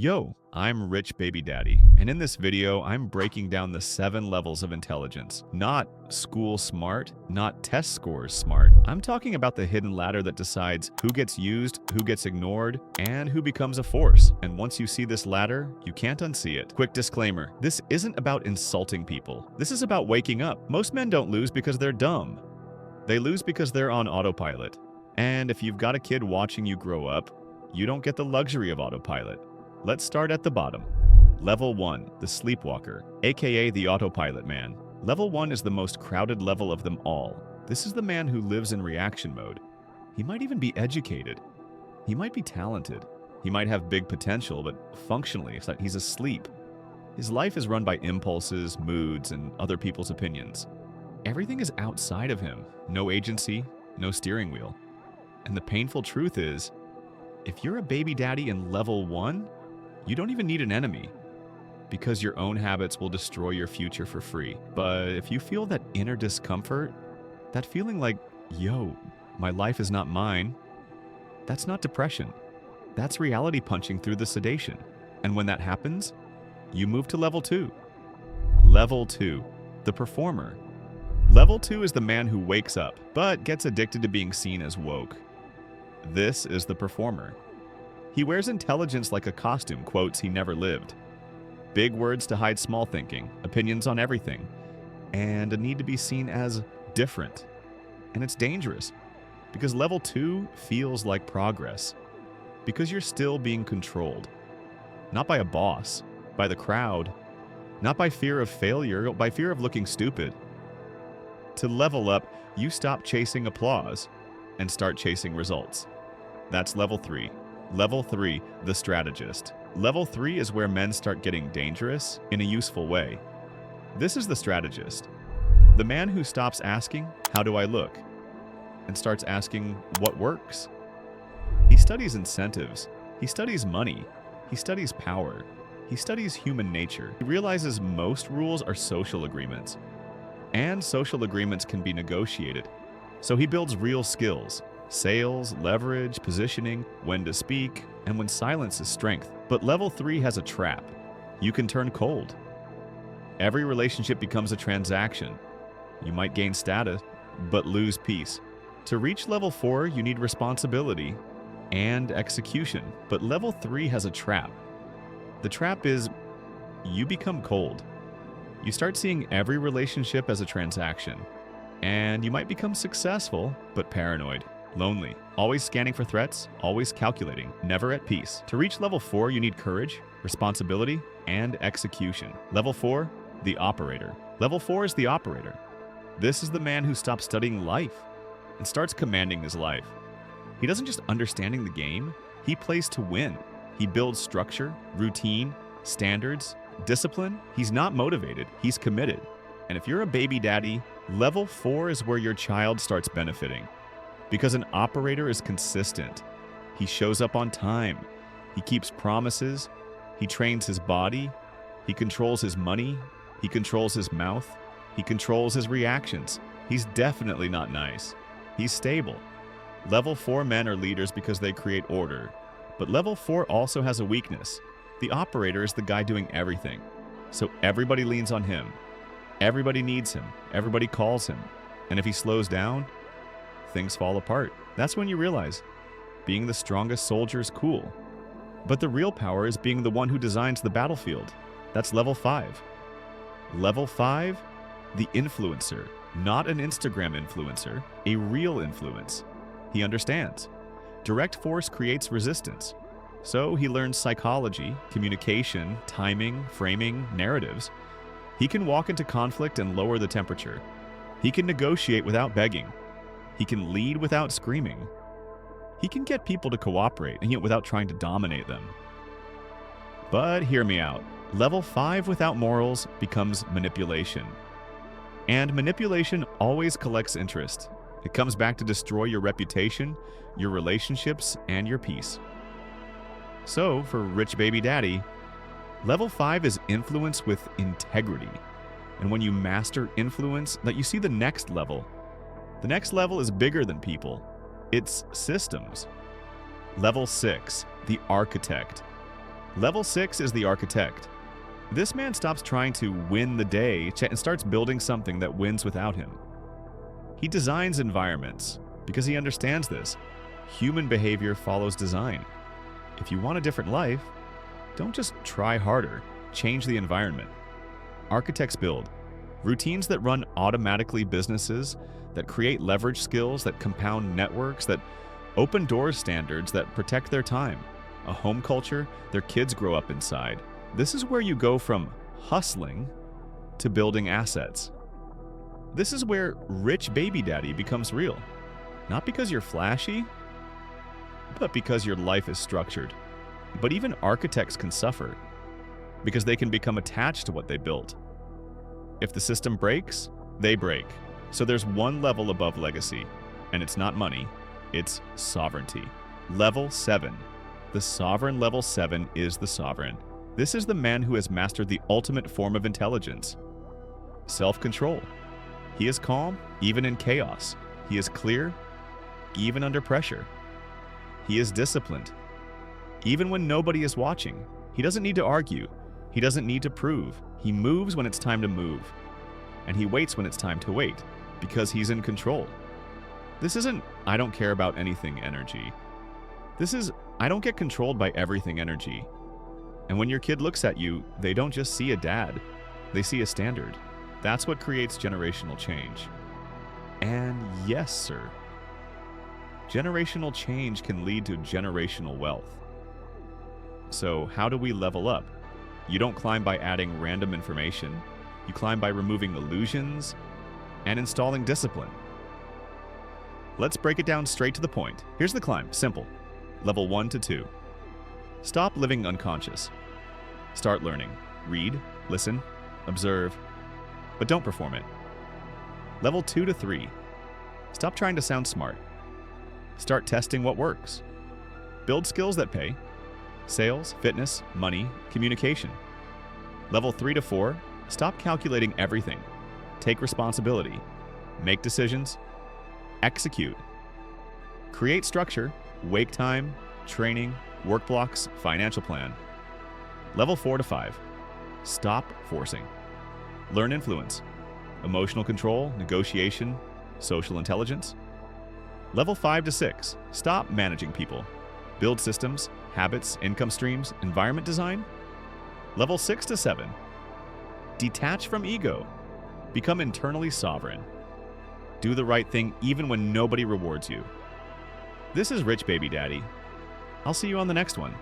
Yo, I'm Rich Baby Daddy, and in this video, I'm breaking down the 7 levels of intelligence. Not school smart, not test scores smart. I'm talking about the hidden ladder that decides who gets used, who gets ignored, and who becomes a force. And once you see this ladder, you can't unsee it. Quick disclaimer, this isn't about insulting people. This is about waking up. Most men don't lose because they're dumb. They lose because they're on autopilot. And if you've got a kid watching you grow up, you don't get the luxury of autopilot. Let's start at the bottom. Level 1, the sleepwalker, aka the autopilot man. Level 1 is the most crowded level of them all. This is the man who lives in reaction mode. He might even be educated. He might be talented. He might have big potential, but functionally, he's asleep. His life is run by impulses, moods, and other people's opinions. Everything is outside of him. No agency, no steering wheel. And the painful truth is, if you're a baby daddy in level 1, you don't even need an enemy, because your own habits will destroy your future for free. But if you feel that inner discomfort, that feeling like, yo, my life is not mine, that's not depression. That's reality punching through the sedation. And when that happens, you move to level 2. Level 2, the performer. Level 2 is the man who wakes up, but gets addicted to being seen as woke. This is the performer. He wears intelligence like a costume, quotes he never lived. Big words to hide small thinking, opinions on everything, and a need to be seen as different. And it's dangerous, because level 2 feels like progress, because you're still being controlled. Not by a boss, by the crowd, not by fear of failure, by fear of looking stupid. To level up, you stop chasing applause and start chasing results. That's level 3. Level 3, the strategist. Level 3 is where men start getting dangerous in a useful way. This is the strategist. The man who stops asking, how do I look? And starts asking, what works? He studies incentives. He studies money. He studies power. He studies human nature. He realizes most rules are social agreements. And social agreements can be negotiated. So he builds real skills. Sales, leverage, positioning, when to speak, and when silence is strength. But level 3 has a trap. You can turn cold. Every relationship becomes a transaction. You might gain status, but lose peace. To reach level 4, you need responsibility and execution. But level 3 has a trap. The trap is you become cold. You start seeing every relationship as a transaction. And you might become successful, but paranoid. Lonely, always scanning for threats, always calculating, never at peace. To reach level 4, you need courage, responsibility, and execution. Level 4, the operator. Level 4 is the operator. This is the man who stops studying life and starts commanding his life. He doesn't just understanding the game, he plays to win. He builds structure, routine, standards, discipline. He's not motivated, he's committed. And if you're a baby daddy, level 4 is where your child starts benefiting. Because an operator is consistent. He shows up on time. He keeps promises. He trains his body. He controls his money. He controls his mouth. He controls his reactions. He's definitely not nice. He's stable. Level 4 men are leaders because they create order. But level 4 also has a weakness. The operator is the guy doing everything. So everybody leans on him. Everybody needs him. Everybody calls him. And if he slows down, things fall apart. That's when you realize being the strongest soldier is cool. But the real power is being the one who designs the battlefield. That's level 5. Level 5, the influencer. Not an Instagram influencer, a real influence. He understands. Direct force creates resistance. So he learns psychology, communication, timing, framing, narratives. He can walk into conflict and lower the temperature. He can negotiate without begging. He can lead without screaming. He can get people to cooperate, and yet without trying to dominate them. But hear me out. Level 5 without morals becomes manipulation. And manipulation always collects interest. It comes back to destroy your reputation, your relationships, and your peace. So, for Rich Baby Daddy, level 5 is influence with integrity. And when you master influence, that you see the next level. The next level is bigger than people. It's systems. Level 6, the architect. Level 6 is the architect. This man stops trying to win the day and starts building something that wins without him. He designs environments because he understands this. Human behavior follows design. If you want a different life, don't just try harder, change the environment. Architects build routines that run automatically, businesses that create leverage skills, that compound networks, that open doors, standards that protect their time, a home culture their kids grow up inside. This is where you go from hustling to building assets. This is where rich baby daddy becomes real. Not because you're flashy, but because your life is structured. But even architects can suffer because they can become attached to what they built. If the system breaks, they break. So there's one level above legacy, and it's not money, it's sovereignty. Level 7. The sovereign level 7 is the sovereign. This is the man who has mastered the ultimate form of intelligence. Self-control. He is calm, even in chaos. He is clear, even under pressure. He is disciplined, even when nobody is watching. He doesn't need to argue. He doesn't need to prove. He moves when it's time to move. And he waits when it's time to wait, because he's in control. This isn't, I don't care about anything energy. This is, I don't get controlled by everything energy. And when your kid looks at you, they don't just see a dad, they see a standard. That's what creates generational change. And yes, sir, generational change can lead to generational wealth. So how do we level up? You don't climb by adding random information. You climb by removing illusions and installing discipline. Let's break it down straight to the point. Here's the climb, simple. Level 1 to 2. Stop living unconscious. Start learning. Read, listen, observe, but don't perform it. Level 2 to 3. Stop trying to sound smart. Start testing what works. Build skills that pay. Sales, fitness, money, communication. Level 3 to 4. Stop calculating everything. Take responsibility. Make decisions. Execute. Create structure, wake time, training, work blocks, financial plan. Level 4 to 5. Stop forcing. Learn influence. Emotional control, negotiation, social intelligence. Level 5 to 6. Stop managing people. Build systems, habits, income streams, environment design. Level 6 to 7. Detach from ego. Become internally sovereign. Do the right thing even when nobody rewards you. This is Rich Baby Daddy. I'll see you on the next one.